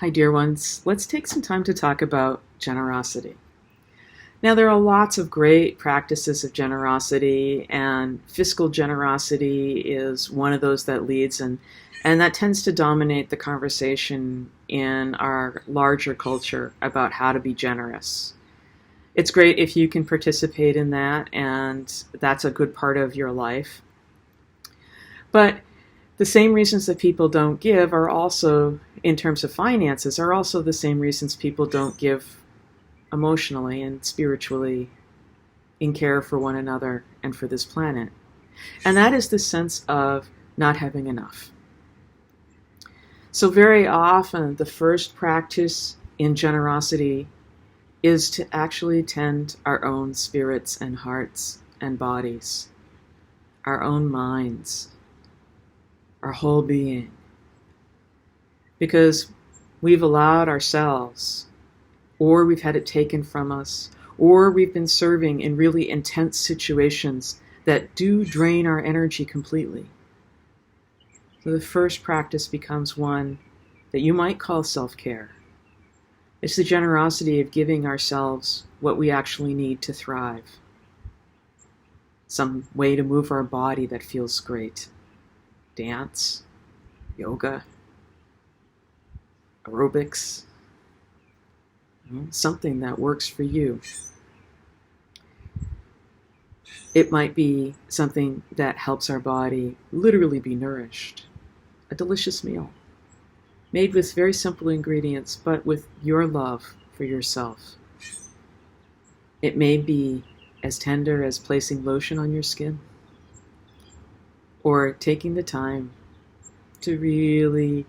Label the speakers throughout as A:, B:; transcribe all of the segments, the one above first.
A: Hi, dear ones. Let's take some time to talk about generosity. Now, there are lots of great practices of generosity, and fiscal generosity is one of those that leads, and that tends to dominate the conversation in our larger culture about how to be generous. It's great if you can participate in that, and that's a good part of your life. But the same reasons that people don't give are also, in terms of finances, are also the same reasons people don't give emotionally and spiritually in care for one another and for this planet. And that is the sense of not having enough. So very often the first practice in generosity is to actually tend our own spirits and hearts and bodies, our own minds, our whole being. Because we've allowed ourselves, or we've had it taken from us, or we've been serving in really intense situations that do drain our energy completely. So the first practice becomes one that you might call self-care. It's the generosity of giving ourselves what we actually need to thrive. Some way to move our body that feels great. Dance, yoga, aerobics, something that works for you. It might be something that helps our body literally be nourished. A delicious meal, made with very simple ingredients, but with your love for yourself. It may be as tender as placing lotion on your skin, or taking the time to really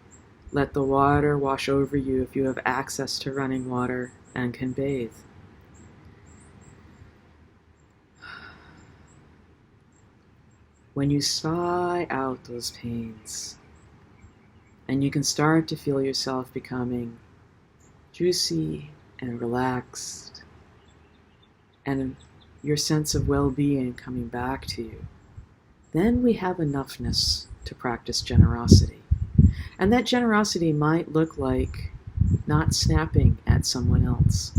A: let the water wash over you if you have access to running water and can bathe. When you sigh out those pains, and you can start to feel yourself becoming juicy and relaxed, and your sense of well-being coming back to you, then we have enoughness to practice generosity. And that generosity might look like not snapping at someone else,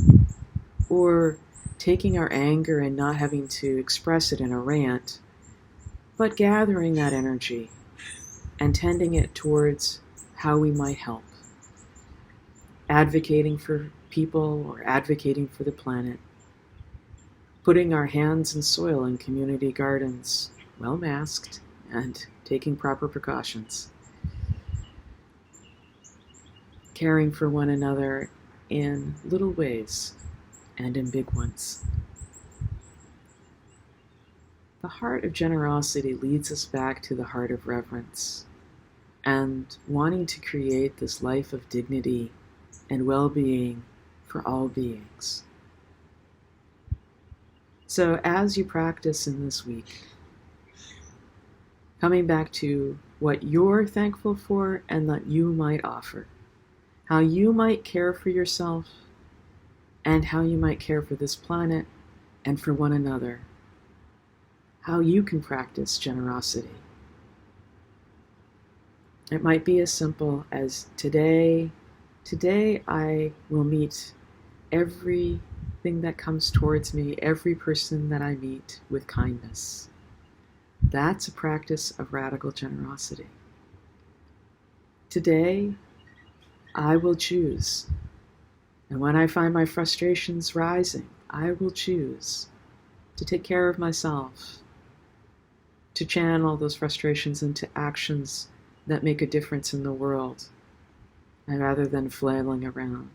A: or taking our anger and not having to express it in a rant, but gathering that energy and tending it towards how we might help. Advocating for people or advocating for the planet. Putting our hands in soil in community gardens, well masked and taking proper precautions. Caring for one another in little ways and in big ones. The heart of generosity leads us back to the heart of reverence and wanting to create this life of dignity and well-being for all beings. So as you practice in this week, coming back to what you're thankful for and that you might offer, how you might care for yourself and how you might care for this planet and for one another, how you can practice generosity. It might be as simple as today I will meet everything that comes towards me, every person that I meet with kindness. That's a practice of radical generosity. Today, I will choose. And when I find my frustrations rising, I will choose to take care of myself, to channel those frustrations into actions that make a difference in the world, and rather than flailing around,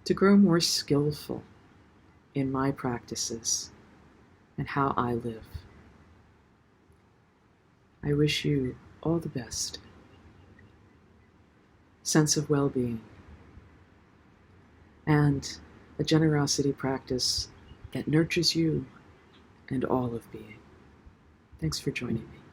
A: to grow more skillful in my practices and how I live. I wish you all the best. Sense of well-being, and a generosity practice that nurtures you and all of being. Thanks for joining me.